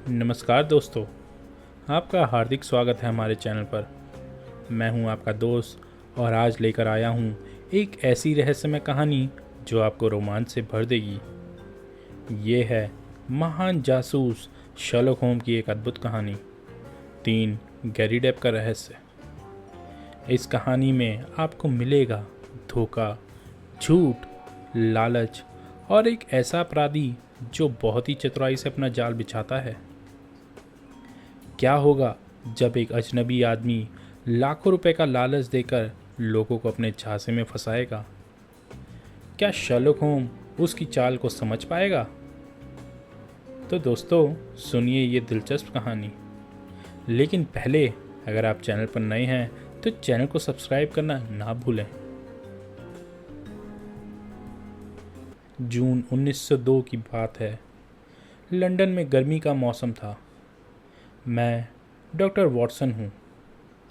नमस्कार दोस्तों, आपका हार्दिक स्वागत है हमारे चैनल पर। मैं हूं आपका दोस्त और आज लेकर आया हूं एक ऐसी रहस्यमय कहानी जो आपको रोमांच से भर देगी। ये है महान जासूस शर्लक होम्स की एक अद्भुत कहानी, 3 गैरी डेप का रहस्य। इस कहानी में आपको मिलेगा धोखा, झूठ, लालच और एक ऐसा अपराधी जो बहुत ही चतुराई से अपना जाल बिछाता है। क्या होगा जब एक अजनबी आदमी लाखों रुपए का लालच देकर लोगों को अपने झांसे में फंसाएगा? क्या शर्लक होम्स उसकी चाल को समझ पाएगा? तो दोस्तों, सुनिए ये दिलचस्प कहानी। लेकिन पहले अगर आप चैनल पर नए हैं तो चैनल को सब्सक्राइब करना ना भूलें। जून 1902 की बात है। लंदन में गर्मी का मौसम था। मैं डॉक्टर वॉटसन हूँ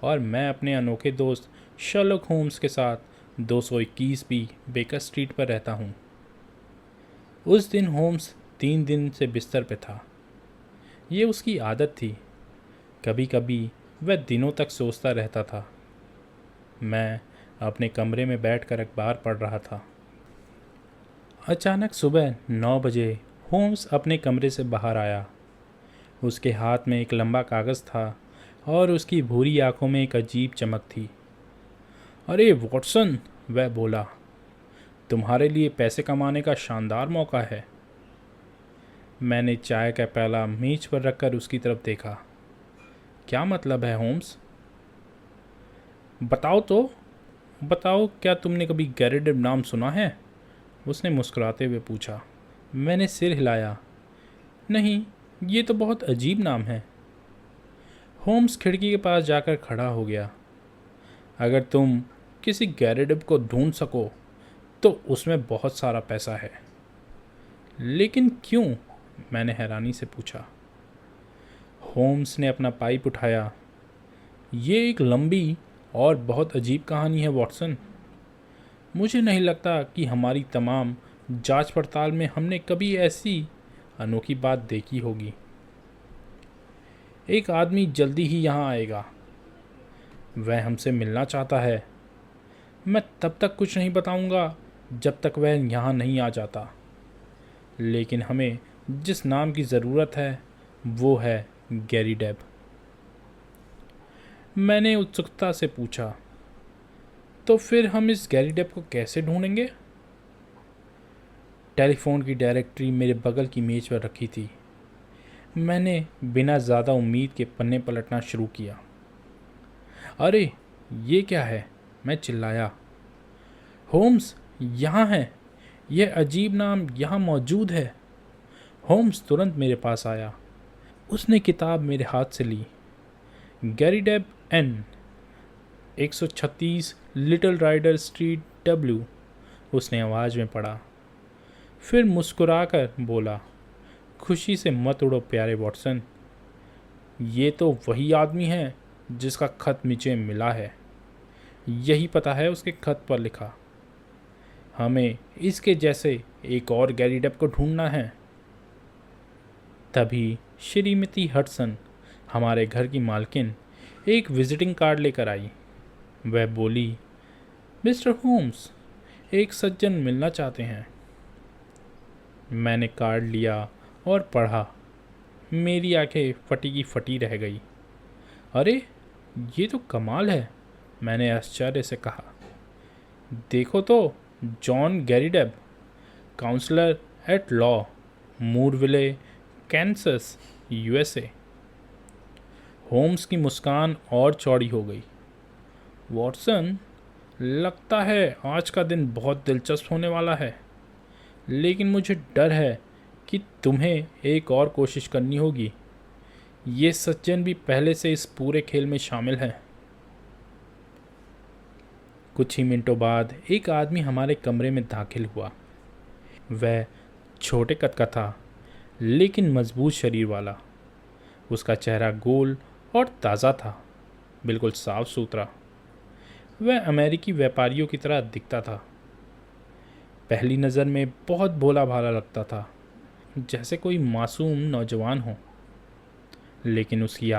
और मैं अपने अनोखे दोस्त शर्लक होम्स के साथ 221 बी बेकर स्ट्रीट पर रहता हूँ। उस दिन होम्स 3 दिन से बिस्तर पे था। ये उसकी आदत थी। कभी कभी वह दिनों तक सोचता रहता था। मैं अपने कमरे में बैठकर अखबार पढ़ रहा था। अचानक सुबह 9 बजे होम्स अपने कमरे से बाहर आया। उसके हाथ में एक लंबा कागज़ था और उसकी भूरी आंखों में एक अजीब चमक थी। अरे वॉटसन, वह बोला, तुम्हारे लिए पैसे कमाने का शानदार मौका है। मैंने चाय का प्याला मेज पर रखकर उसकी तरफ देखा। क्या मतलब है होम्स? बताओ तो, बताओ, क्या तुमने कभी गैरी डेप नाम सुना है? उसने मुस्कुराते हुए पूछा। मैंने सिर हिलाया। नहीं, ये तो बहुत अजीब नाम है। होम्स खिड़की के पास जाकर खड़ा हो गया। अगर तुम किसी गैरी डेप को ढूंढ सको तो उसमें बहुत सारा पैसा है। लेकिन क्यों? मैंने हैरानी से पूछा। होम्स ने अपना पाइप उठाया। ये एक लंबी और बहुत अजीब कहानी है वॉटसन। मुझे नहीं लगता कि हमारी तमाम जांच पड़ताल में हमने कभी ऐसी अनोखी बात देखी होगी। एक आदमी जल्दी ही यहाँ आएगा। वह हमसे मिलना चाहता है। मैं तब तक कुछ नहीं बताऊंगा जब तक वह यहाँ नहीं आ जाता। लेकिन हमें जिस नाम की ज़रूरत है वो है गैरी डेप। मैंने उत्सुकता से पूछा, तो फिर हम इस गैरी डेप को कैसे ढूंढेंगे? टेलीफोन की डायरेक्टरी मेरे बगल की मेज पर रखी थी। मैंने बिना ज़्यादा उम्मीद के पन्ने पलटना शुरू किया। अरे ये क्या है? मैं चिल्लाया। होम्स, यहाँ है। यह अजीब नाम यहाँ मौजूद है। होम्स तुरंत मेरे पास आया। उसने किताब मेरे हाथ से ली। Garrideb N 136 Little Ryder Street W, उसने आवाज़ में पढ़ा। फिर मुस्कुराकर बोला, खुशी से मत उड़ो प्यारे वॉटसन, ये तो वही आदमी है जिसका खत मुझे मिला है। यही पता है उसके खत पर लिखा। हमें इसके जैसे एक और गैरी डेप को ढूंढना है। तभी श्रीमती हडसन, हमारे घर की मालकिन, एक विजिटिंग कार्ड लेकर आई। वह बोली, मिस्टर होम्स, एक सज्जन मिलना चाहते हैं। मैंने कार्ड लिया और पढ़ा। मेरी आंखें फटी की फटी रह गई। अरे ये तो कमाल है, मैंने आश्चर्य से कहा। देखो तो, John Garrideb, counsellor at law, Moorville, Kansas, USA. Holmes की मुस्कान और चौड़ी हो गई। वॉटसन, लगता है आज का दिन बहुत दिलचस्प होने वाला है। लेकिन मुझे डर है कि तुम्हें एक और कोशिश करनी होगी। ये सज्जन भी पहले से इस पूरे खेल में शामिल है। कुछ ही मिनटों बाद एक आदमी हमारे कमरे में दाखिल हुआ। वह छोटे कद का था, लेकिन मजबूत शरीर वाला। उसका चेहरा गोल और ताज़ा था, बिल्कुल साफ सुथरा। वह अमेरिकी व्यापारियों की तरह दिखता था। पहली नज़र में बहुत भोला भाला लगता था, जैसे कोई मासूम नौजवान हो। लेकिन उसकी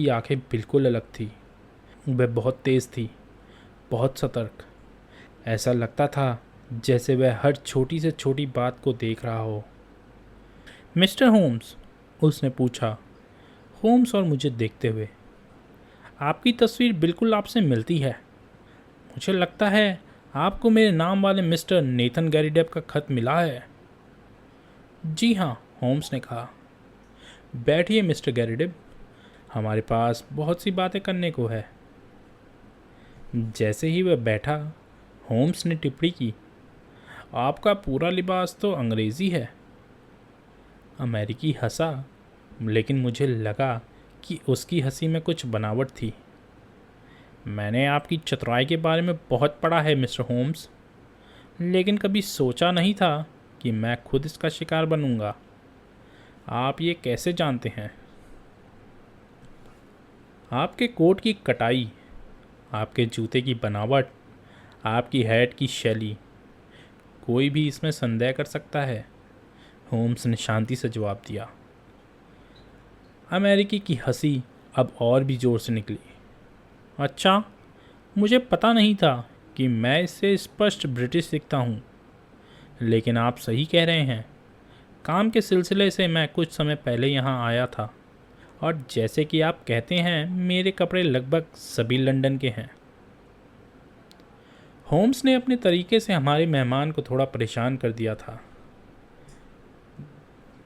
आंखें बिल्कुल अलग थी। वह बहुत तेज़ थी, बहुत सतर्क। ऐसा लगता था जैसे वह हर छोटी से छोटी बात को देख रहा हो। मिस्टर होम्स, उसने पूछा, होम्स और मुझे देखते हुए। आपकी तस्वीर बिल्कुल आपसे मिलती है। मुझे लगता है आपको मेरे नाम वाले मिस्टर नेथन गैरीडेप का खत मिला है। जी हाँ, होम्स ने कहा। बैठिए मिस्टर गैरीडेप, हमारे पास बहुत सी बातें करने को है। जैसे ही वह बैठा, होम्स ने टिप्पणी की, आपका पूरा लिबास तो अंग्रेज़ी है। अमेरिकी हंसा, लेकिन मुझे लगा कि उसकी हंसी में कुछ बनावट थी। मैंने आपकी चतुराई के बारे में बहुत पढ़ा है मिस्टर होम्स, लेकिन कभी सोचा नहीं था कि मैं खुद इसका शिकार बनूंगा। आप ये कैसे जानते हैं? आपके कोट की कटाई, आपके जूते की बनावट, आपकी हैट की शैली, कोई भी इसमें संदेह कर सकता है। होम्स ने शांति से जवाब दिया। अमेरिकी की हंसी अब और भी ज़ोर से निकली। अच्छा, मुझे पता नहीं था कि मैं इससे स्पष्ट ब्रिटिश दिखता हूँ, लेकिन आप सही कह रहे हैं। काम के सिलसिले से मैं कुछ समय पहले यहाँ आया था, और जैसे कि आप कहते हैं, मेरे कपड़े लगभग सभी लंदन के हैं। होम्स ने अपने तरीके से हमारे मेहमान को थोड़ा परेशान कर दिया था।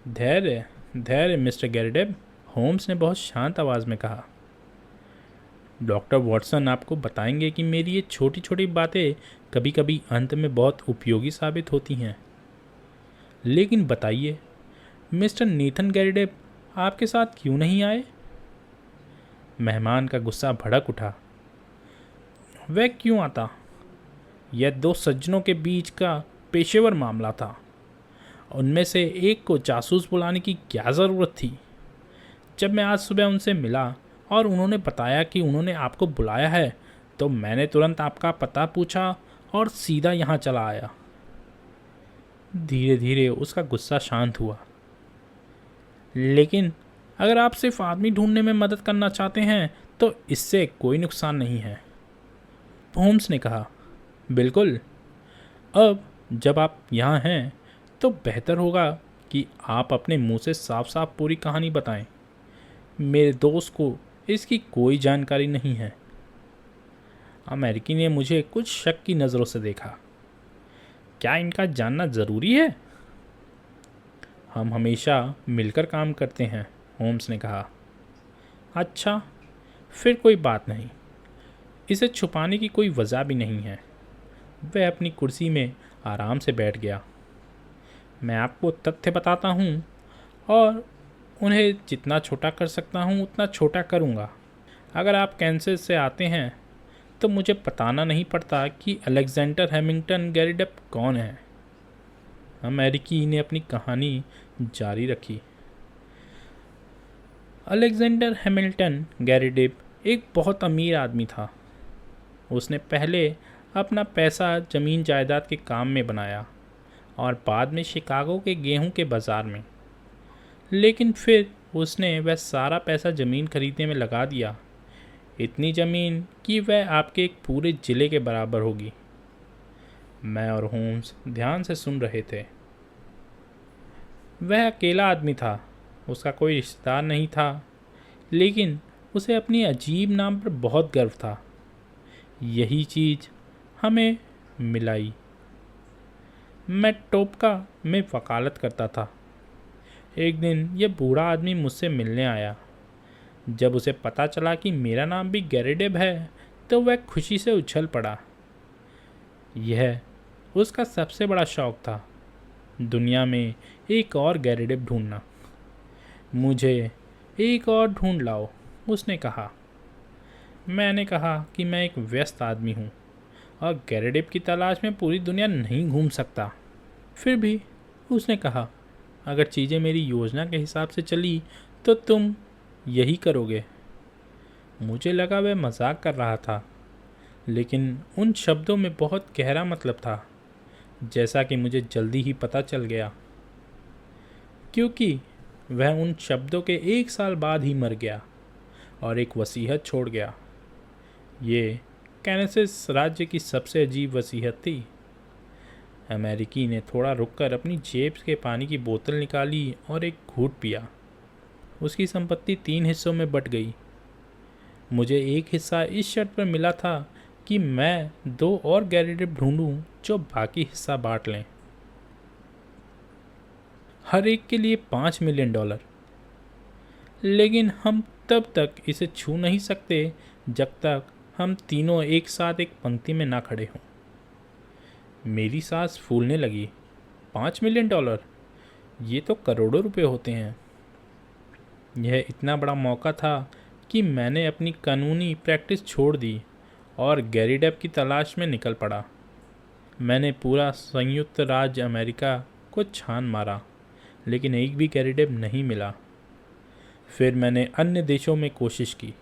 धैर्य धैर्य मिस्टर गैरीडेप, होम्स ने बहुत शांत आवाज़ में कहा। डॉक्टर वॉटसन आपको बताएंगे कि मेरी ये छोटी छोटी बातें कभी कभी अंत में बहुत उपयोगी साबित होती हैं। लेकिन बताइए, मिस्टर नेथन गैरीडेप आपके साथ क्यों नहीं आए? मेहमान का गुस्सा भड़क उठा। वह क्यों आता? यह दो सज्जनों के बीच का पेशेवर मामला था। उनमें से एक को जासूस बुलाने की क्या ज़रूरत थी? जब मैं आज सुबह उनसे मिला और उन्होंने बताया कि उन्होंने आपको बुलाया है, तो मैंने तुरंत आपका पता पूछा और सीधा यहाँ चला आया। धीरे धीरे उसका गुस्सा शांत हुआ। लेकिन अगर आप सिर्फ आदमी ढूंढने में मदद करना चाहते हैं तो इससे कोई नुकसान नहीं है, होम्स ने कहा। बिल्कुल। अब जब आप यहाँ हैं तो बेहतर होगा कि आप अपने मुंह से साफ साफ पूरी कहानी बताएं। मेरे दोस्त को इसकी कोई जानकारी नहीं है। अमेरिकी ने मुझे कुछ शक की नज़रों से देखा। क्या इनका जानना ज़रूरी है? हम हमेशा मिलकर काम करते हैं, होम्स ने कहा। अच्छा, फिर कोई बात नहीं। इसे छुपाने की कोई वजह भी नहीं है। वह अपनी कुर्सी में आराम से बैठ गया। मैं आपको तथ्य बताता हूँ और उन्हें जितना छोटा कर सकता हूँ उतना छोटा करूँगा। अगर आप कैंसस से आते हैं तो मुझे बताना नहीं पड़ता कि अलेक्जेंडर हैमिल्टन गैरीडेप कौन है। अमेरिकी ने अपनी कहानी जारी रखी। अलेक्जेंडर हैमिल्टन गैरीडेप एक बहुत अमीर आदमी था। उसने पहले अपना पैसा ज़मीन जायदाद के काम में बनाया और बाद में शिकागो के गेहूं के बाज़ार में। लेकिन फिर उसने वह सारा पैसा ज़मीन खरीदने में लगा दिया, इतनी ज़मीन कि वह आपके एक पूरे ज़िले के बराबर होगी। मैं और होम्स ध्यान से सुन रहे थे। वह अकेला आदमी था, उसका कोई रिश्तेदार नहीं था, लेकिन उसे अपनी अजीब नाम पर बहुत गर्व था। यही चीज़ हमें मिलाई। मैं टोपका में वकालत करता था। एक दिन यह बूढ़ा आदमी मुझसे मिलने आया। जब उसे पता चला कि मेरा नाम भी गैरीडेप है तो वह खुशी से उछल पड़ा। यह उसका सबसे बड़ा शौक था, दुनिया में एक और गैरीडेप ढूंढना। मुझे एक और ढूंढ लाओ, उसने कहा। मैंने कहा कि मैं एक व्यस्त आदमी हूँ और गैरीडेप की तलाश में पूरी दुनिया नहीं घूम सकता। फिर भी उसने कहा, अगर चीज़ें मेरी योजना के हिसाब से चली तो तुम यही करोगे। मुझे लगा वह मजाक कर रहा था, लेकिन उन शब्दों में बहुत गहरा मतलब था, जैसा कि मुझे जल्दी ही पता चल गया। क्योंकि वह उन शब्दों के 1 साल बाद ही मर गया और एक वसीयत छोड़ गया। ये कैनेसिस राज्य की सबसे अजीब वसीयत थी। अमेरिकी ने थोड़ा रुककर अपनी जेब के पानी की बोतल निकाली और एक घूंट पिया। उसकी संपत्ति 3 हिस्सों में बट गई। मुझे एक हिस्सा इस शर्त पर मिला था कि मैं 2 और गैरेडिप ढूंढूं जो बाकी हिस्सा बांट लें। हर एक के लिए $5 मिलियन। लेकिन हम तब तक इसे छू नहीं सकते जब तक हम तीनों एक साथ एक पंक्ति में ना खड़े हों। मेरी सांस फूलने लगी। $5 मिलियन, ये तो करोड़ों रुपए होते हैं। यह इतना बड़ा मौका था कि मैंने अपनी कानूनी प्रैक्टिस छोड़ दी और गैरीडेप की तलाश में निकल पड़ा। मैंने पूरा संयुक्त राज्य अमेरिका को छान मारा, लेकिन एक भी गैरीडेप नहीं मिला। फिर मैंने अन्य देशों में कोशिश की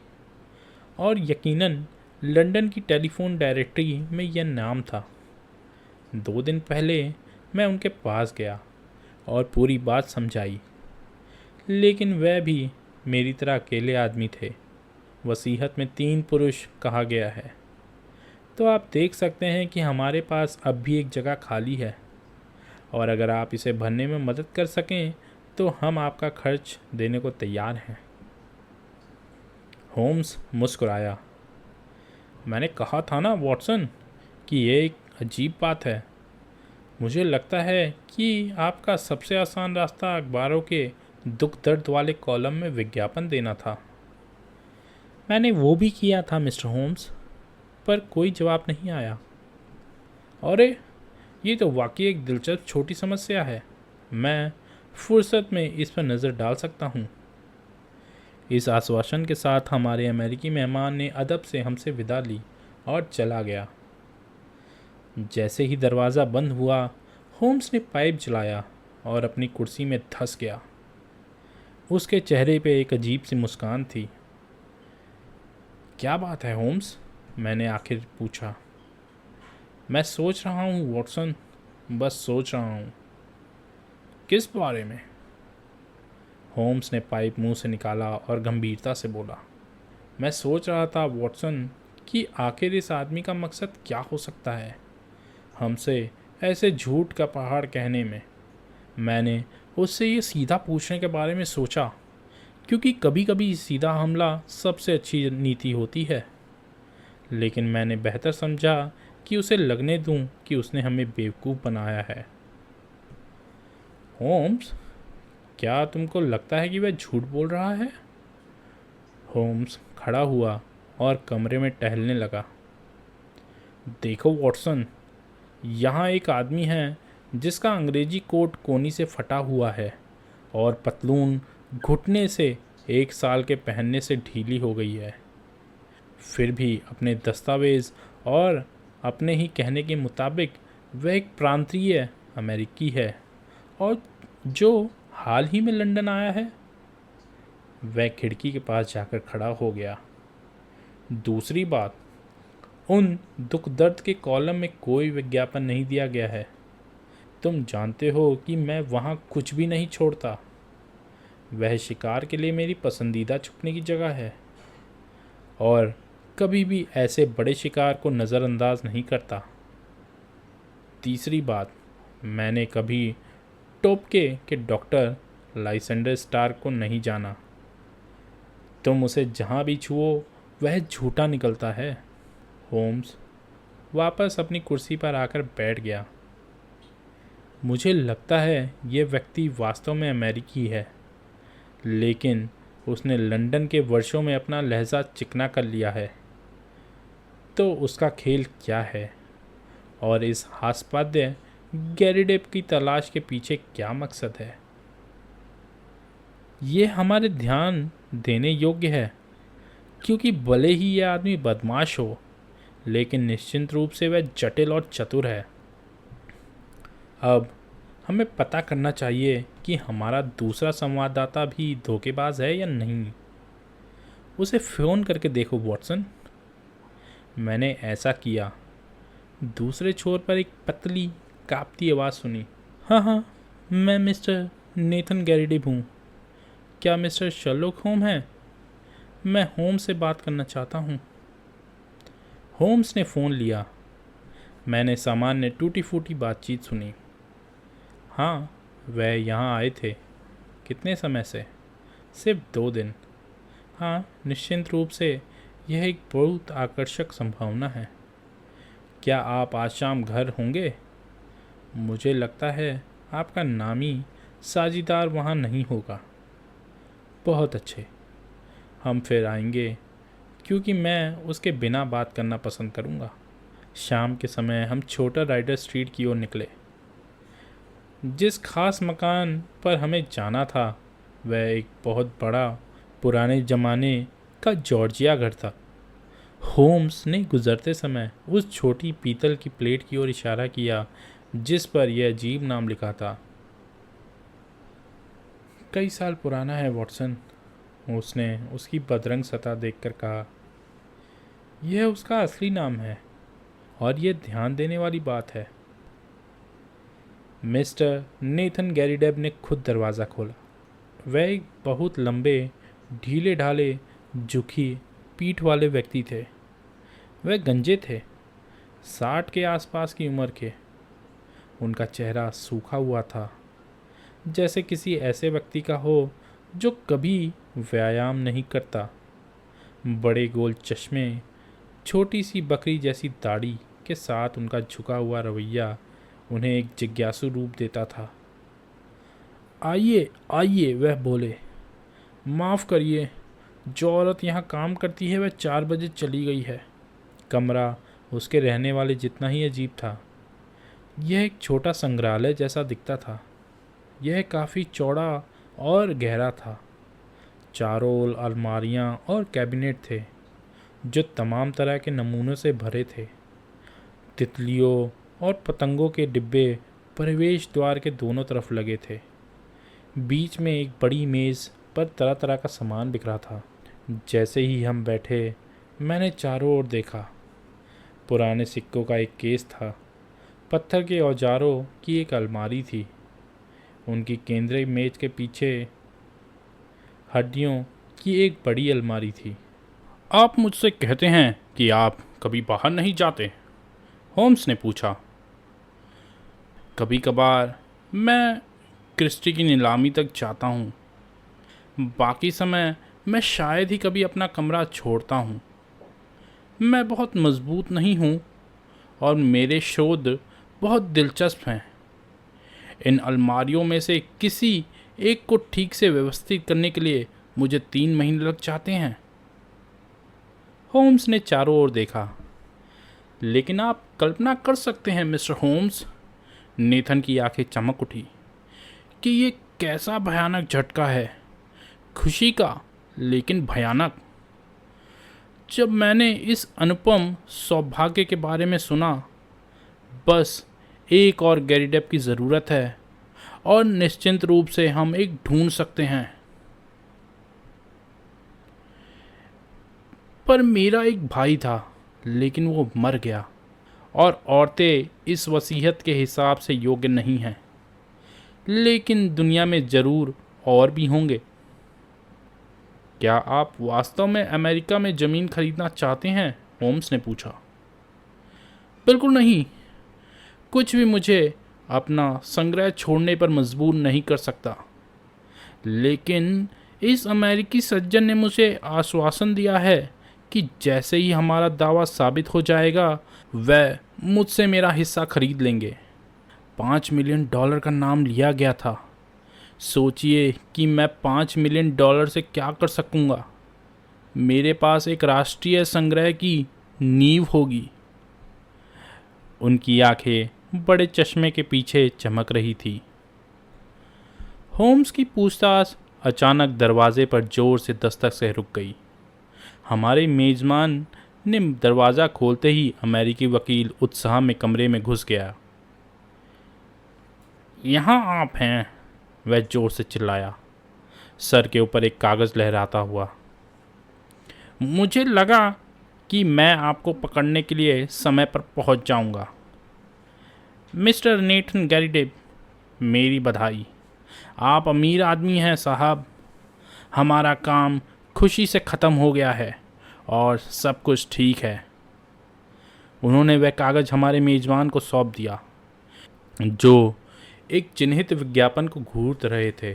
और यकीनन लंदन की टेलीफोन डायरेक्टरी में यह नाम था। 2 दिन पहले मैं उनके पास गया और पूरी बात समझाई, लेकिन वह भी मेरी तरह अकेले आदमी थे। वसीयत में 3 पुरुष कहा गया है, तो आप देख सकते हैं कि हमारे पास अब भी एक जगह खाली है, और अगर आप इसे भरने में मदद कर सकें तो हम आपका खर्च देने को तैयार हैं। होम्स मुस्कुराया। मैंने कहा था ना वॉटसन कि यह एक अजीब बात है। मुझे लगता है कि आपका सबसे आसान रास्ता अखबारों के दुख दर्द वाले कॉलम में विज्ञापन देना था। मैंने वो भी किया था मिस्टर होम्स, पर कोई जवाब नहीं आया। अरे, ये तो वाकई एक दिलचस्प छोटी समस्या है। मैं फुर्सत में इस पर नज़र डाल सकता हूँ। इस आश्वासन के साथ हमारे अमेरिकी मेहमान ने अदब से हमसे विदा ली और चला गया। जैसे ही दरवाज़ा बंद हुआ, होम्स ने पाइप जलाया और अपनी कुर्सी में धंस गया। उसके चेहरे पे एक अजीब सी मुस्कान थी। क्या बात है होम्स? मैंने आखिर पूछा। मैं सोच रहा हूँ वॉटसन, बस सोच रहा हूँ। किस बारे में? होम्स ने पाइप मुंह से निकाला और गंभीरता से बोला। मैं सोच रहा था वॉटसन कि आखिर इस आदमी का मकसद क्या हो सकता है हमसे ऐसे झूठ का पहाड़ कहने में। मैंने उससे ये सीधा पूछने के बारे में सोचा, क्योंकि कभी कभी सीधा हमला सबसे अच्छी नीति होती है। लेकिन मैंने बेहतर समझा कि उसे लगने दूं कि उसने हमें बेवकूफ़ बनाया है। होम्स, क्या तुमको लगता है कि वह झूठ बोल रहा है? होम्स खड़ा हुआ और कमरे में टहलने लगा। देखो वॉटसन, यहाँ एक आदमी है जिसका अंग्रेजी कोट कोनी से फटा हुआ है और पतलून घुटने से 1 साल के पहनने से ढीली हो गई है। फिर भी अपने दस्तावेज़ और अपने ही कहने के मुताबिक वह एक प्रांतीय अमेरिकी है और जो हाल ही में लंदन आया है। वह खिड़की के पास जाकर खड़ा हो गया। दूसरी बात, उन दुख दर्द के कॉलम में कोई विज्ञापन नहीं दिया गया है। तुम जानते हो कि मैं वहाँ कुछ भी नहीं छोड़ता। वह शिकार के लिए मेरी पसंदीदा छुपने की जगह है और कभी भी ऐसे बड़े शिकार को नज़रअंदाज नहीं करता। तीसरी बात, मैंने कभी टोपके के डॉक्टर लाइसेंडर स्टार्क को नहीं जाना। तुम उसे जहाँ भी छुओ वह झूठा निकलता है। होम्स वापस अपनी कुर्सी पर आकर बैठ गया। मुझे लगता है ये व्यक्ति वास्तव में अमेरिकी है, लेकिन उसने लंदन के वर्षों में अपना लहजा चिकना कर लिया है। तो उसका खेल क्या है और इस हास्यास्पद गैरीडेप की तलाश के पीछे क्या मकसद है? ये हमारे ध्यान देने योग्य है, क्योंकि भले ही यह आदमी बदमाश हो, लेकिन निश्चित रूप से वह जटिल और चतुर है। अब हमें पता करना चाहिए कि हमारा दूसरा संवाददाता भी धोखेबाज है या नहीं। उसे फ़ोन करके देखो वॉटसन। मैंने ऐसा किया। दूसरे छोर पर एक पतली कांपती आवाज़ सुनी। हाँ, मैं मिस्टर नेथन गैरीडेप हूँ। क्या मिस्टर शर्लॉक होम है? मैं होम्स से बात करना चाहता हूँ। होम्स ने फ़ोन लिया। मैंने सामान्य टूटी फूटी बातचीत सुनी। हाँ, वह यहाँ आए थे। कितने समय से? सिर्फ 2 दिन। हाँ, निश्चित रूप से यह एक बहुत आकर्षक संभावना है। क्या आप आज शाम घर होंगे? मुझे लगता है आपका नामी साझीदार वहाँ नहीं होगा। बहुत अच्छे, हम फिर आएंगे, क्योंकि मैं उसके बिना बात करना पसंद करूँगा। शाम के समय हम छोटा राइडर स्ट्रीट की ओर निकले। जिस खास मकान पर हमें जाना था वह एक बहुत बड़ा पुराने ज़माने का जॉर्जिया घर था। होम्स ने गुजरते समय उस छोटी पीतल की प्लेट की ओर इशारा किया जिस पर यह अजीब नाम लिखा था। कई साल पुराना है वॉटसन, उसने उसकी बदरंग सतह देखकर कहा। यह उसका असली नाम है और यह ध्यान देने वाली बात है। मिस्टर नेथन गैरीडेब ने खुद दरवाज़ा खोला। वह एक बहुत लंबे, ढीले ढाले, झुकी पीठ वाले व्यक्ति थे। वह गंजे थे, 60 के आसपास की उम्र के। उनका चेहरा सूखा हुआ था, जैसे किसी ऐसे व्यक्ति का हो जो कभी व्यायाम नहीं करता। बड़े गोल चश्मे, छोटी सी बकरी जैसी दाढ़ी के साथ उनका झुका हुआ रवैया उन्हें एक जिज्ञासु रूप देता था। आइए आइए, वह बोले। माफ़ करिए, जो औरत यहाँ काम करती है वह 4 बजे चली गई है। कमरा उसके रहने वाले जितना ही अजीब था। यह एक छोटा संग्रहालय जैसा दिखता था। यह काफ़ी चौड़ा और गहरा था। चारों ओर अलमारियाँ और कैबिनेट थे जो तमाम तरह के नमूनों से भरे थे। तितलियों और पतंगों के डिब्बे प्रवेश द्वार के दोनों तरफ लगे थे। बीच में एक बड़ी मेज़ पर तरह तरह का सामान बिखरा था। जैसे ही हम बैठे मैंने चारों ओर देखा। पुराने सिक्कों का एक केस था। पत्थर के औजारों की एक अलमारी थी। उनकी केंद्रीय मेज के पीछे हड्डियों की एक बड़ी अलमारी थी। आप मुझसे कहते हैं कि आप कभी बाहर नहीं जाते? होम्स ने पूछा। कभी कभार मैं क्रिस्टी की नीलामी तक जाता हूँ। बाकी समय मैं शायद ही कभी अपना कमरा छोड़ता हूँ। मैं बहुत मजबूत नहीं हूँ और मेरे शोध बहुत दिलचस्प हैं। इन अलमारियों में से किसी एक को ठीक से व्यवस्थित करने के लिए मुझे 3 महीने लग जाते हैं। होम्स ने चारों ओर देखा। लेकिन आप कल्पना कर सकते हैं मिस्टर होम्स, नेथन की आंखें चमक उठी, कि ये कैसा भयानक झटका है। खुशी का, लेकिन भयानक। जब मैंने इस अनुपम सौभाग्य के बारे में सुना, बस एक और गैरीडेब की ज़रूरत है और निश्चित रूप से हम एक ढूंढ सकते हैं। पर मेरा एक भाई था, लेकिन वो मर गया और औरतें इस वसीयत के हिसाब से योग्य नहीं हैं। लेकिन दुनिया में ज़रूर और भी होंगे। क्या आप वास्तव में अमेरिका में ज़मीन खरीदना चाहते हैं? होम्स ने पूछा। बिल्कुल नहीं। कुछ भी मुझे अपना संग्रह छोड़ने पर मजबूर नहीं कर सकता। लेकिन इस अमेरिकी सज्जन ने मुझे आश्वासन दिया है कि जैसे ही हमारा दावा साबित हो जाएगा वह मुझसे मेरा हिस्सा खरीद लेंगे। $5 मिलियन का नाम लिया गया था। सोचिए कि मैं $5 मिलियन से क्या कर सकूंगा। मेरे पास एक राष्ट्रीय संग्रह की नींव होगी। उनकी आंखें बड़े चश्मे के पीछे चमक रही थी। होम्स की पूछताछ अचानक दरवाजे पर जोर से दस्तक से रुक गई। हमारे मेज़बान ने दरवाज़ा खोलते ही अमेरिकी वकील उत्साह में कमरे में घुस गया। यहाँ आप हैं, वह जोर से चिल्लाया, सर के ऊपर एक कागज़ लहराता हुआ। मुझे लगा कि मैं आपको पकड़ने के लिए समय पर पहुंच जाऊंगा। मिस्टर नेथन गैरीडेब, मेरी बधाई। आप अमीर आदमी हैं साहब। हमारा काम खुशी से ख़त्म हो गया है और सब कुछ ठीक है। उन्होंने वह कागज़ हमारे मेज़बान को सौंप दिया, जो एक चिन्हित विज्ञापन को घूर रहे थे।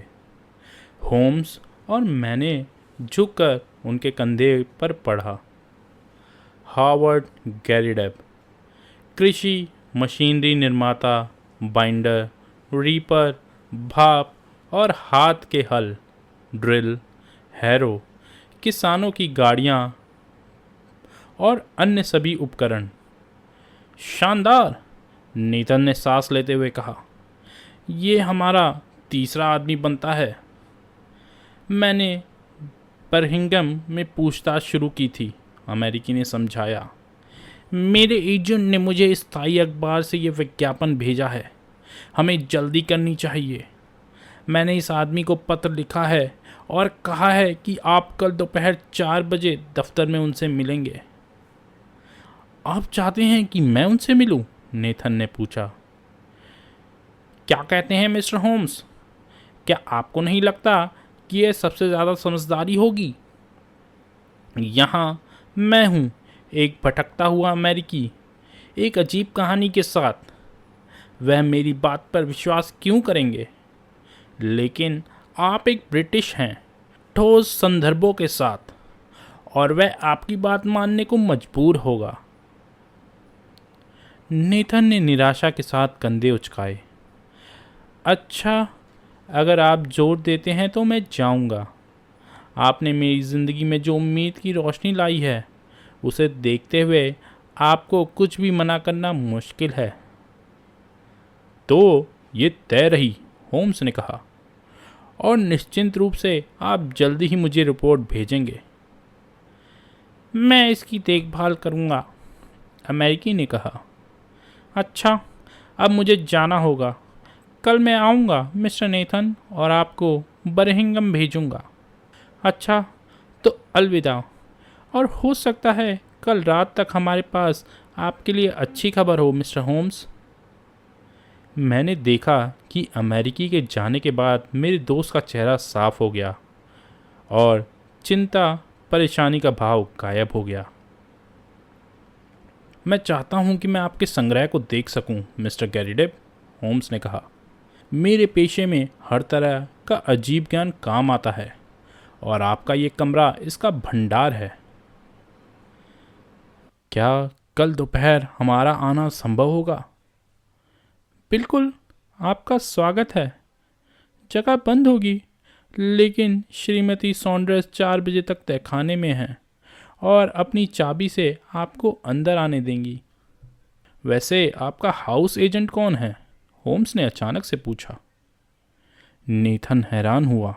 होम्स और मैंने झुककर उनके कंधे पर पढ़ा। हार्वर्ड गैरिडेब, कृषि मशीनरी निर्माता, बाइंडर, रीपर, भाप और हाथ के हल, ड्रिल, हैरो, किसानों की गाड़ियाँ और अन्य सभी उपकरण। शानदार, नीतन ने सांस लेते हुए कहा। ये हमारा तीसरा आदमी बनता है। मैंने बर्मिंघम में पूछताछ शुरू की थी, अमेरिकी ने समझाया। मेरे एजेंट ने मुझे स्थायी अखबार से ये विज्ञापन भेजा है। हमें जल्दी करनी चाहिए। मैंने इस आदमी को पत्र लिखा है और कहा है कि आप कल दोपहर 4 बजे दफ्तर में उनसे मिलेंगे। आप चाहते हैं कि मैं उनसे मिलूं? नेथन ने पूछा। क्या कहते हैं मिस्टर होम्स? क्या आपको नहीं लगता कि यह सबसे ज़्यादा समझदारी होगी? यहाँ मैं हूँ, एक भटकता हुआ अमेरिकी, एक अजीब कहानी के साथ। वह मेरी बात पर विश्वास क्यों करेंगे? लेकिन आप एक ब्रिटिश हैं, ठोस संदर्भों के साथ, और वह आपकी बात मानने को मजबूर होगा। नेथन ने निराशा के साथ कंधे उचकाए। अच्छा, अगर आप जोर देते हैं तो मैं जाऊंगा। आपने मेरी ज़िंदगी में जो उम्मीद की रोशनी लाई है, उसे देखते हुए आपको कुछ भी मना करना मुश्किल है। तो ये तय रही, होम्स ने कहा, और निश्चिंत रूप से आप जल्दी ही मुझे रिपोर्ट भेजेंगे। मैं इसकी देखभाल करूंगा, अमेरिकी ने कहा। अच्छा, अब मुझे जाना होगा। कल मैं आऊँगा मिस्टर नेथन और आपको बर्मिंघम भेजूँगा। अच्छा, तो अलविदा, और हो सकता है कल रात तक हमारे पास आपके लिए अच्छी खबर हो मिस्टर होम्स। मैंने देखा कि अमेरिकी के जाने के बाद मेरे दोस्त का चेहरा साफ हो गया और चिंता परेशानी का भाव गायब हो गया। मैं चाहता हूं कि मैं आपके संग्रह को देख सकूं मिस्टर गैरिडेब, होम्स ने कहा। मेरे पेशे में हर तरह का अजीब ज्ञान काम आता है और आपका ये कमरा इसका भंडार है। क्या कल दोपहर हमारा आना संभव होगा? बिल्कुल, आपका स्वागत है। जगह बंद होगी, लेकिन श्रीमती सॉन्ड्रेस 4 बजे तक तहखाने में हैं और अपनी चाबी से आपको अंदर आने देंगी। वैसे आपका हाउस एजेंट कौन है? होम्स ने अचानक से पूछा। नेथन हैरान हुआ।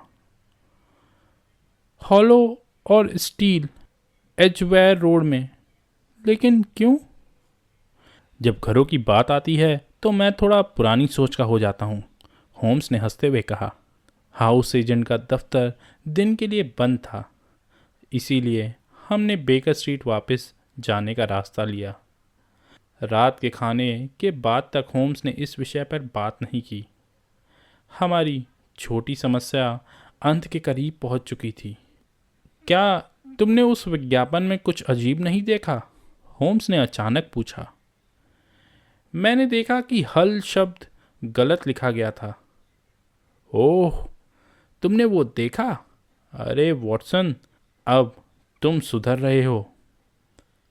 हॉलो और स्टील, एजवेयर रोड में। लेकिन क्यों? जब घरों की बात आती है तो मैं थोड़ा पुरानी सोच का हो जाता हूँ, होम्स ने हंसते हुए कहा। हाउस एजेंट का दफ्तर दिन के लिए बंद था, इसीलिए हमने बेकर स्ट्रीट वापस जाने का रास्ता लिया। रात के खाने के बाद तक होम्स ने इस विषय पर बात नहीं की। हमारी छोटी समस्या अंत के करीब पहुंच चुकी थी। क्या तुमने उस विज्ञापन में कुछ अजीब नहीं देखा? होम्स ने अचानक पूछा। मैंने देखा कि हल शब्द गलत लिखा गया था। ओह, तुमने वो देखा? अरे वॉटसन, अब तुम सुधर रहे हो।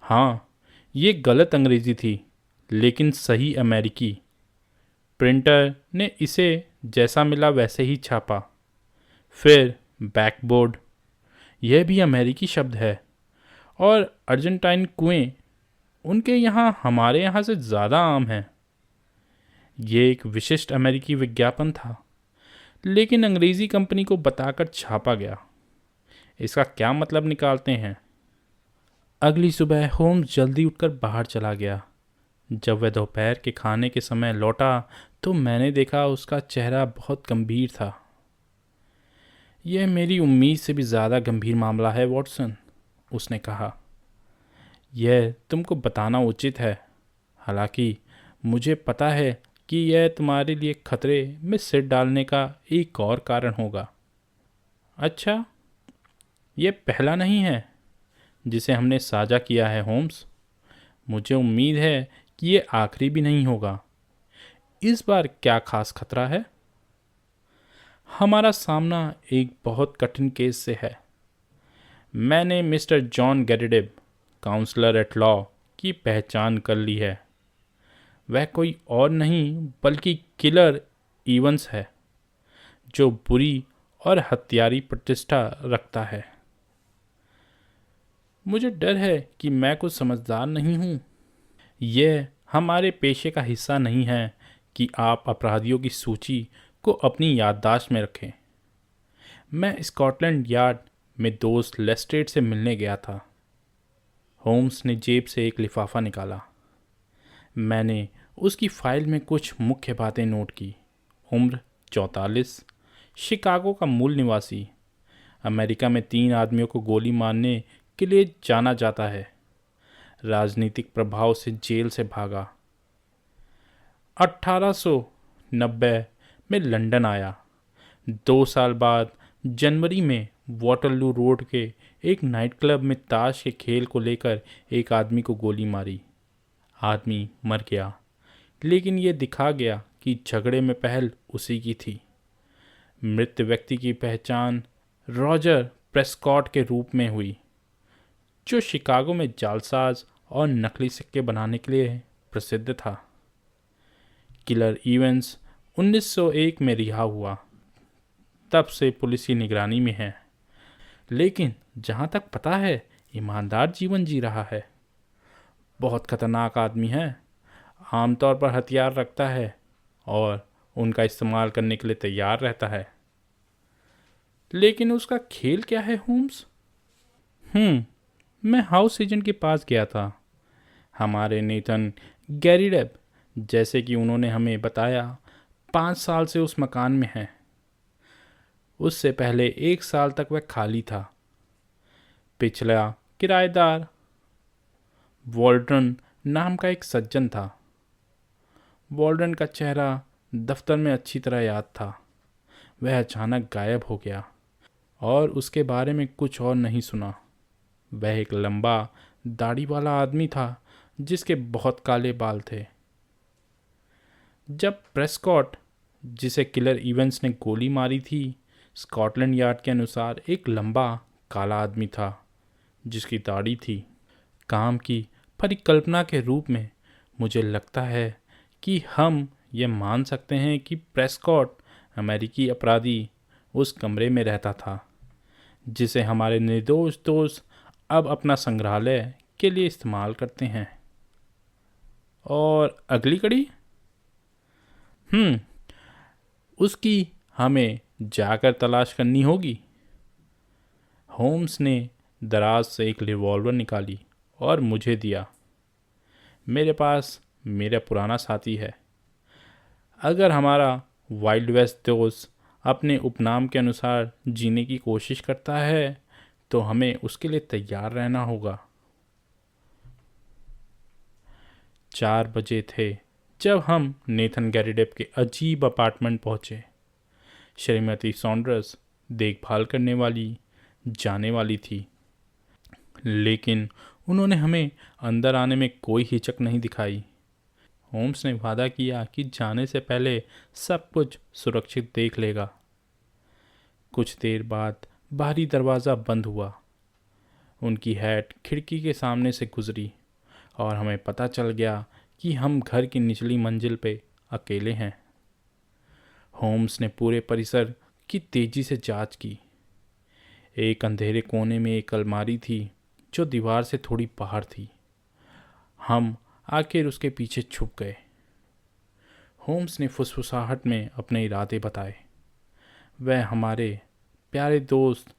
हाँ, ये गलत अंग्रेजी थी, लेकिन सही अमेरिकी। प्रिंटर ने इसे जैसा मिला वैसे ही छापा। फिर बैकबोर्ड, यह भी अमेरिकी शब्द है, और अर्जेंटाइन कुएं उनके यहाँ हमारे यहाँ से ज़्यादा आम है। ये एक विशिष्ट अमेरिकी विज्ञापन था, लेकिन अंग्रेज़ी कंपनी को बताकर छापा गया। इसका क्या मतलब निकालते हैं? अगली सुबह होम्स जल्दी उठकर बाहर चला गया। जब वह दोपहर के खाने के समय लौटा तो मैंने देखा उसका चेहरा बहुत गंभीर था। यह मेरी उम्मीद से भी ज़्यादा गंभीर मामला है वॉटसन, उसने कहा। यह तुमको बताना उचित है, हालांकि मुझे पता है कि यह तुम्हारे लिए खतरे में सिर डालने का एक और कारण होगा। अच्छा, ये पहला नहीं है जिसे हमने साझा किया है होम्स। मुझे उम्मीद है कि ये आखिरी भी नहीं होगा। इस बार क्या खास खतरा है? हमारा सामना एक बहुत कठिन केस से है। मैंने Mr John Garrideb, counsellor at law, की पहचान कर ली है। वह कोई और नहीं बल्कि किलर इवंस है, जो बुरी और हत्यारी प्रतिष्ठा रखता है। मुझे डर है कि मैं कुछ समझदार नहीं हूँ। यह हमारे पेशे का हिस्सा नहीं है कि आप अपराधियों की सूची को अपनी याददाश्त में रखें। मैं स्कॉटलैंड यार्ड में दोस्त लेस्ट्रेड से मिलने गया था। होम्स ने जेब से एक लिफाफा निकाला। मैंने उसकी फाइल में कुछ मुख्य बातें नोट की। उम्र 44, शिकागो का मूल निवासी, अमेरिका में 3 आदमियों को गोली मारने के लिए जाना जाता है, राजनीतिक प्रभाव से जेल से भागा, 1890 में लंदन आया, 2 साल बाद जनवरी में वाटरलू रोड के एक नाइट क्लब में ताश के खेल को लेकर एक आदमी को गोली मारी। आदमी मर गया, लेकिन ये दिखा गया कि झगड़े में पहल उसी की थी। मृत व्यक्ति की पहचान रॉजर प्रेस्कॉट के रूप में हुई, जो शिकागो में जालसाज और नकली सिक्के बनाने के लिए प्रसिद्ध था। किलर इवेंस 1901 में रिहा हुआ, तब से पुलिस की निगरानी में है, लेकिन जहाँ तक पता है ईमानदार जीवन जी रहा है। बहुत खतरनाक आदमी है, आमतौर पर हथियार रखता है और उनका इस्तेमाल करने के लिए तैयार रहता है। लेकिन उसका खेल क्या है होम्स? मैं हाउस एजेंट के पास गया था। हमारे नेथन गैरिडेब, जैसे कि उन्होंने हमें बताया, 5 साल से उस मकान में है। उससे पहले 1 साल तक वह खाली था। पिछला किराएदार वॉल्ड्रन नाम का एक सज्जन था। वॉल्ड्रन का चेहरा दफ्तर में अच्छी तरह याद था। वह अचानक गायब हो गया और उसके बारे में कुछ और नहीं सुना। वह एक लंबा दाढ़ी वाला आदमी था जिसके बहुत काले बाल थे। जब प्रेस्कॉट, जिसे किलर इवेंस ने गोली मारी थी, स्कॉटलैंड यार्ड के अनुसार एक लंबा काला आदमी था जिसकी दाढ़ी थी। काम की परिकल्पना के रूप में मुझे लगता है कि हम ये मान सकते हैं कि प्रेस्कॉट अमेरिकी अपराधी उस कमरे में रहता था जिसे हमारे निर्दोष दोस्त अब अपना संग्रहालय के लिए इस्तेमाल करते हैं। और अगली कड़ी उसकी हमें जाकर तलाश करनी होगी। होम्स ने दराज से एक रिवॉल्वर निकाली और मुझे दिया। मेरे पास मेरा पुराना साथी है। अगर हमारा वाइल्ड वेस्ट दोस्त अपने उपनाम के अनुसार जीने की कोशिश करता है तो हमें उसके लिए तैयार रहना होगा। 4 बजे थे जब हम नेथन गैरिडेब के अजीब अपार्टमेंट पहुंचे। श्रीमती सॉन्डर्स देखभाल करने वाली जाने वाली थी, लेकिन उन्होंने हमें अंदर आने में कोई हिचक नहीं दिखाई। होम्स ने वादा किया कि जाने से पहले सब कुछ सुरक्षित देख लेगा। कुछ देर बाद बाहरी दरवाज़ा बंद हुआ। उनकी हैट खिड़की के सामने से गुजरी और हमें पता चल गया कि हम घर की निचली मंजिल पे अकेले हैं। होम्स ने पूरे परिसर की तेज़ी से जांच की। एक अंधेरे कोने में एक अलमारी थी जो दीवार से थोड़ी बाहर थी। हम आखिर उसके पीछे छुप गए। होम्स ने फुसफुसाहट में अपने इरादे बताए। वह हमारे प्यारे दोस्त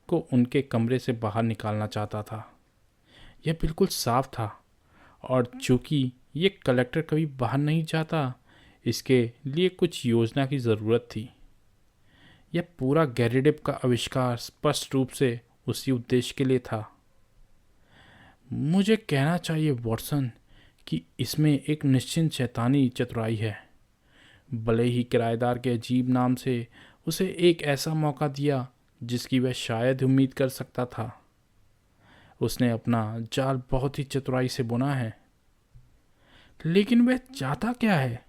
को उनके कमरे से बाहर निकालना चाहता था। यह बिल्कुल साफ था, और चूंकि ये कलेक्टर कभी बाहर नहीं जाता, इसके लिए कुछ योजना की ज़रूरत थी। यह पूरा गैरिडेब का आविष्कार स्पष्ट रूप से उसी उद्देश्य के लिए था। मुझे कहना चाहिए वॉटसन कि इसमें एक निश्चित शैतानी चतुराई है। भले ही किराएदार के अजीब नाम से उसे एक ऐसा मौका दिया जिसकी वह शायद उम्मीद कर सकता था। उसने अपना जाल बहुत ही चतुराई से बुना है, लेकिन वह चाहता क्या है?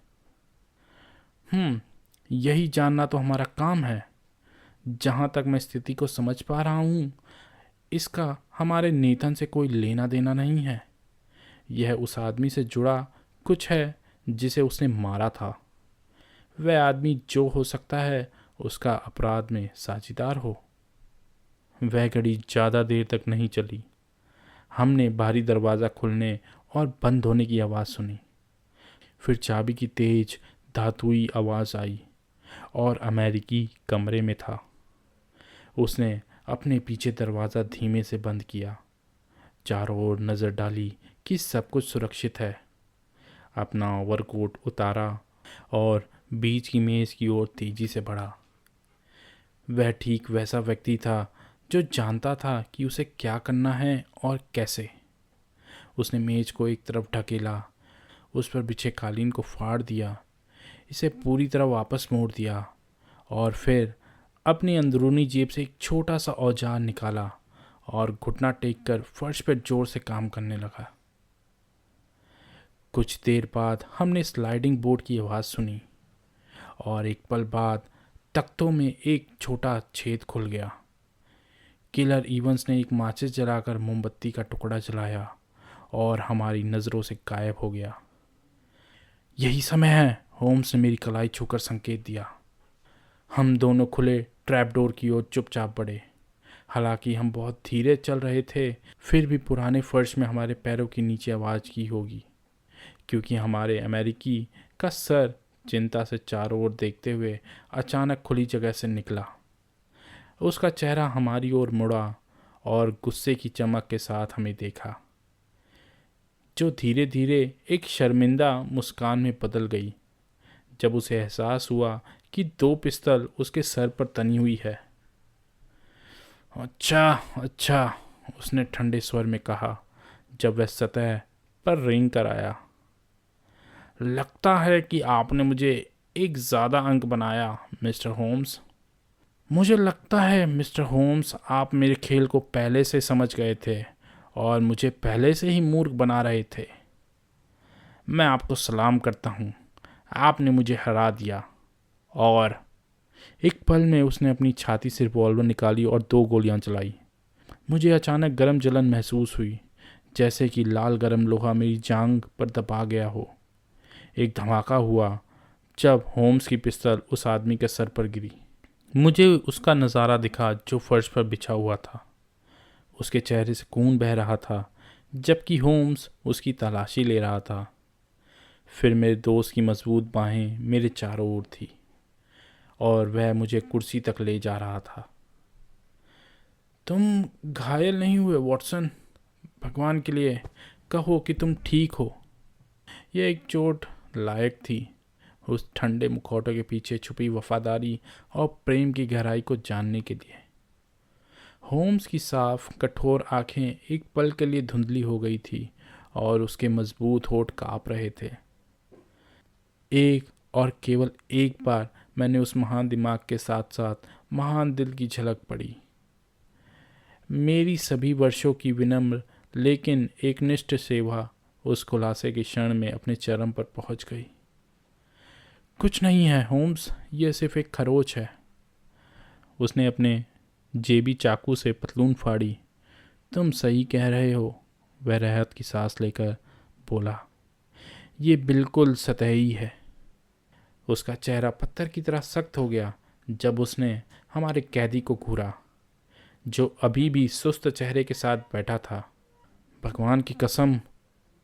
यही जानना तो हमारा काम है। जहां तक मैं स्थिति को समझ पा रहा हूं, इसका हमारे नेतन से कोई लेना देना नहीं है। यह उस आदमी से जुड़ा कुछ है जिसे उसने मारा था। वह आदमी जो हो सकता है उसका अपराध में साझीदार हो। वह घड़ी ज़्यादा देर तक नहीं चली। हमने भारी दरवाज़ा खुलने और बंद होने की आवाज़ सुनी। फिर चाबी की तेज धातुई आवाज़ आई और अमेरिकी कमरे में था। उसने अपने पीछे दरवाज़ा धीमे से बंद किया, चारों ओर नज़र डाली कि सब कुछ सुरक्षित है। अपना ओवरकोट उतारा और बीच की मेज़ की ओर तेजी से बढ़ा। वह ठीक वैसा व्यक्ति था जो जानता था कि उसे क्या करना है और कैसे। उसने मेज़ को एक तरफ ढकेला, उस पर बिछे कालीन को फाड़ दिया, इसे पूरी तरह वापस मोड़ दिया और फिर अपनी अंदरूनी जेब से एक छोटा सा औजार निकाला और घुटना टेक कर फर्श पर जोर से काम करने लगा। कुछ देर बाद हमने स्लाइडिंग बोर्ड की आवाज़ सुनी और एक पल बाद तख्तों में एक छोटा छेद खुल गया। किलर इवंस ने एक माचिस जलाकर मोमबत्ती का टुकड़ा जलाया और हमारी नज़रों से गायब हो गया। यही समय है, होम्स ने मेरी कलाई छूकर संकेत दिया। हम दोनों खुले ट्रैपडोर की ओर चुपचाप बढ़े। हालांकि हम बहुत धीरे चल रहे थे, फिर भी पुराने फर्श में हमारे पैरों के नीचे आवाज़ की होगी, क्योंकि हमारे अमेरिकी का सर चिंता से चारों ओर देखते हुए अचानक खुली जगह से निकला। उसका चेहरा हमारी ओर मुड़ा और गुस्से की चमक के साथ हमें देखा, जो धीरे धीरे एक शर्मिंदा मुस्कान में बदल गई जब उसे एहसास हुआ कि 2 पिस्तौल उसके सर पर तनी हुई है। अच्छा अच्छा, उसने ठंडे स्वर में कहा जब वह सतह पर रेंग कर आया। लगता है कि आपने मुझे एक ज़्यादा अंक बनाया, मिस्टर होम्स। मुझे लगता है मिस्टर होम्स, आप मेरे खेल को पहले से समझ गए थे और मुझे पहले से ही मूर्ख बना रहे थे। मैं आपको सलाम करता हूँ, आपने मुझे हरा दिया। और एक पल में उसने अपनी छाती से रिवॉल्वर निकाली और 2 गोलियां चलाई। मुझे अचानक गर्म जलन महसूस हुई, जैसे कि लाल गर्म लोहा मेरी जांघ पर दबा गया हो। एक धमाका हुआ जब होम्स की पिस्तौल उस आदमी के सर पर गिरी। मुझे उसका नज़ारा दिखा जो फर्श पर बिछा हुआ था। उसके चेहरे से खून बह रहा था, जबकि होम्स उसकी तलाशी ले रहा था। फिर मेरे दोस्त की मजबूत बाहें मेरे चारों ओर थी और वह मुझे कुर्सी तक ले जा रहा था। तुम घायल नहीं हुए वॉटसन? भगवान के लिए कहो कि तुम ठीक हो। यह एक चोट लायक थी, उस ठंडे मुखौटे के पीछे छुपी वफादारी और प्रेम की गहराई को जानने के लिए। होम्स की साफ कठोर आंखें एक पल के लिए धुंधली हो गई थी और उसके मजबूत होठ कांप रहे थे। एक और केवल एक बार मैंने उस महान दिमाग के साथ साथ महान दिल की झलक पड़ी। मेरी सभी वर्षों की विनम्र लेकिन एकनिष्ठ सेवा उस खुलासे के क्षण में अपने चरम पर पहुंच गई। कुछ नहीं है होम्स, यह सिर्फ एक खरोच है। उसने अपने जेबी चाकू से पतलून फाड़ी। तुम सही कह रहे हो, वह राहत की सांस लेकर बोला। ये बिल्कुल सतही है। उसका चेहरा पत्थर की तरह सख्त हो गया जब उसने हमारे कैदी को घूरा, जो अभी भी सुस्त चेहरे के साथ बैठा था। भगवान की कसम,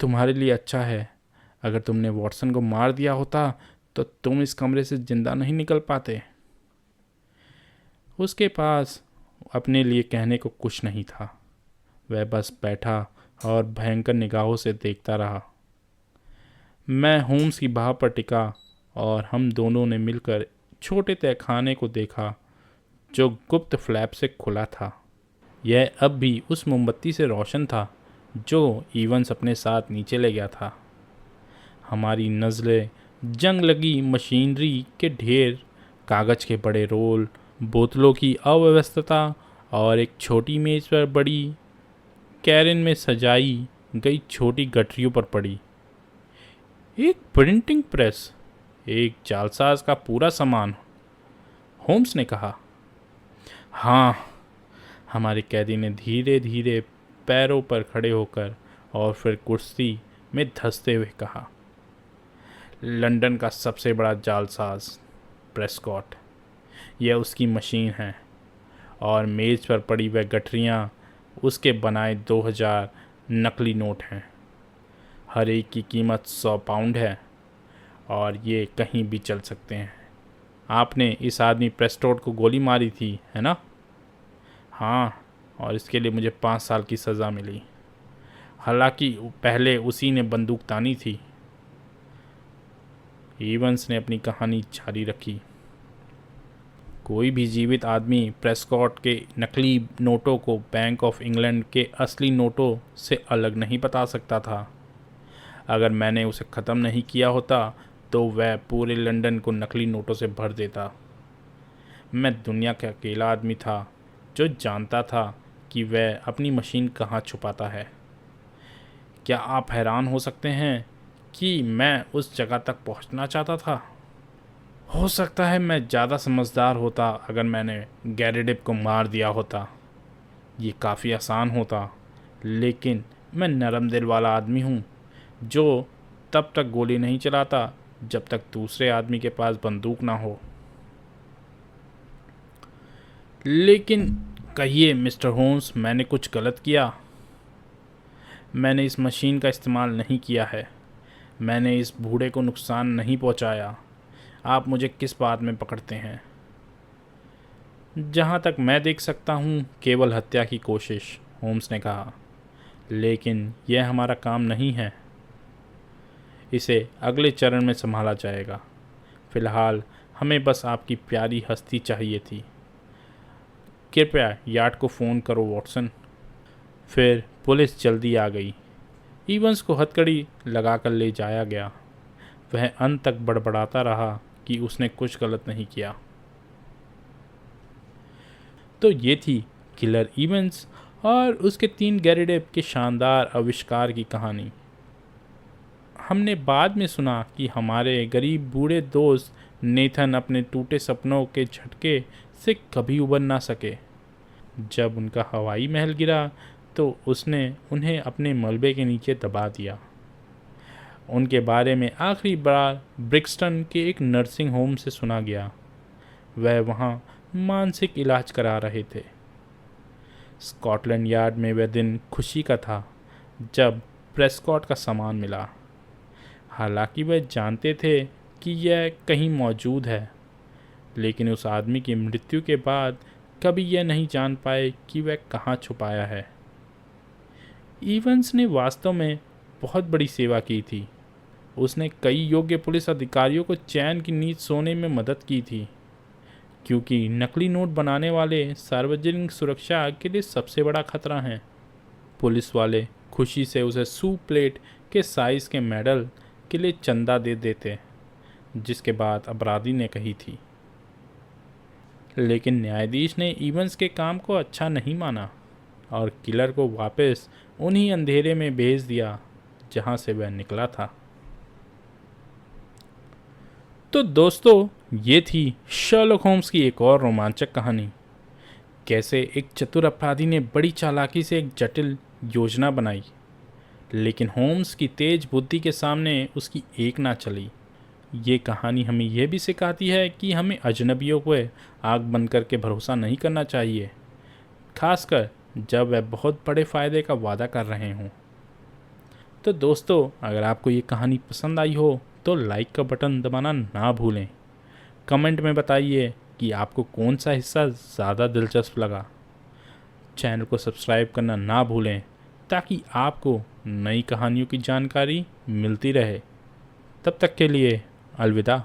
तुम्हारे लिए अच्छा है। अगर तुमने वॉटसन को मार दिया होता तो तुम इस कमरे से जिंदा नहीं निकल पाते। उसके पास अपने लिए कहने को कुछ नहीं था। वह बस बैठा और भयंकर निगाहों से देखता रहा। मैं होम्स की बाह पर टिका और हम दोनों ने मिलकर छोटे तहखाने को देखा जो गुप्त फ्लैप से खुला था। यह अब भी उस मोमबत्ती से रोशन था जो इवंस अपने साथ नीचे ले गया था। हमारी नज़रें जंग लगी मशीनरी के ढेर, कागज़ के बड़े रोल बोतलों की अव्यवस्था और एक छोटी मेज पर बड़ी कैरिन में सजाई गई छोटी गठरियों पर पड़ी। एक प्रिंटिंग प्रेस, एक जालसाज का पूरा सामान, होम्स ने कहा। हाँ, हमारे कैदी ने धीरे धीरे पैरों पर खड़े होकर और फिर कुर्सी में धंसते हुए कहा। लंदन का सबसे बड़ा जालसाज प्रेस्कॉट, यह उसकी मशीन है और मेज़ पर पड़ी वह गठरियाँ उसके बनाए 2000 नकली नोट हैं। हर एक की कीमत 100 पाउंड है और ये कहीं भी चल सकते हैं। आपने इस आदमी प्रेस्टोट को गोली मारी थी, है ना? हाँ, और इसके लिए मुझे 5 साल की सज़ा मिली। हालांकि पहले उसी ने बंदूक तानी थी। इवंस ने अपनी कहानी जारी रखी। कोई भी जीवित आदमी प्रेस्कॉट के नकली नोटों को बैंक ऑफ इंग्लैंड के असली नोटों से अलग नहीं बता सकता था। अगर मैंने उसे ख़त्म नहीं किया होता तो वह पूरे लंदन को नकली नोटों से भर देता। मैं दुनिया का अकेला आदमी था जो जानता था कि वह अपनी मशीन कहाँ छुपाता है। क्या आप हैरान हो सकते हैं कि मैं उस जगह तक पहुंचना चाहता था? हो सकता है मैं ज़्यादा समझदार होता अगर मैंने गैरेडिप को मार दिया होता। ये काफ़ी आसान होता, लेकिन मैं नरम दिल वाला आदमी हूँ जो तब तक गोली नहीं चलाता जब तक दूसरे आदमी के पास बंदूक ना हो। लेकिन कहिए मिस्टर होम्स, मैंने कुछ गलत किया? मैंने इस मशीन का इस्तेमाल नहीं किया है। मैंने इस बूढ़े को नुकसान नहीं पहुंचाया। आप मुझे किस बात में पकड़ते हैं? जहाँ तक मैं देख सकता हूँ, केवल हत्या की कोशिश, होम्स ने कहा। लेकिन यह हमारा काम नहीं है। इसे अगले चरण में संभाला जाएगा। फ़िलहाल हमें बस आपकी प्यारी हस्ती चाहिए थी। कृपया यार्ड को फ़ोन करो, वॉटसन। फिर पुलिस जल्दी आ गई। इवंस को हथकड़ी लगाकर ले जाया गया। वह अंत तक बड़बड़ाता रहा कि उसने कुछ गलत नहीं किया। तो ये थी किलर इवंस और उसके 3 गैरेडिप के शानदार आविष्कार की कहानी। हमने बाद में सुना कि हमारे गरीब बूढ़े दोस्त नेथन अपने टूटे सपनों के झटके से कभी उबर ना सके। जब उनका हवाई महल गिरा तो उसने उन्हें अपने मलबे के नीचे दबा दिया। उनके बारे में आखिरी बार ब्रिक्सटन के एक नर्सिंग होम से सुना गया। वह वहाँ मानसिक इलाज करा रहे थे। स्कॉटलैंड यार्ड में वह दिन खुशी का था जब प्रेस्कॉट का सामान मिला। हालांकि वह जानते थे कि यह कहीं मौजूद है, लेकिन उस आदमी की मृत्यु के बाद कभी यह नहीं जान पाए कि वह कहाँ छुपाया है। इवंस ने वास्तव में बहुत बड़ी सेवा की थी। उसने कई योग्य पुलिस अधिकारियों को चैन की नींद सोने में मदद की थी, क्योंकि नकली नोट बनाने वाले सार्वजनिक सुरक्षा के लिए सबसे बड़ा खतरा हैं। पुलिस वाले खुशी से उसे सू प्लेट के साइज़ के मेडल के लिए चंदा दे देते, जिसके बाद अपराधी ने कही थी। लेकिन न्यायाधीश ने इवंस के काम को अच्छा नहीं माना और किलर को वापस उन्हीं अंधेरे में भेज दिया जहां से वह निकला था। तो दोस्तों, ये थी शर्लॉक होम्स की एक और रोमांचक कहानी। कैसे एक चतुर अपराधी ने बड़ी चालाकी से एक जटिल योजना बनाई, लेकिन होम्स की तेज बुद्धि के सामने उसकी एक ना चली। ये कहानी हमें यह भी सिखाती है कि हमें अजनबियों को आग बंद करके भरोसा नहीं करना चाहिए, खासकर जब वह बहुत बड़े फ़ायदे का वादा कर रहे हों। तो दोस्तों, अगर आपको ये कहानी पसंद आई हो तो लाइक का बटन दबाना ना भूलें। कमेंट में बताइए कि आपको कौन सा हिस्सा ज़्यादा दिलचस्प लगा। चैनल को सब्सक्राइब करना ना भूलें ताकि आपको नई कहानियों की जानकारी मिलती रहे। तब तक के लिए अलविदा।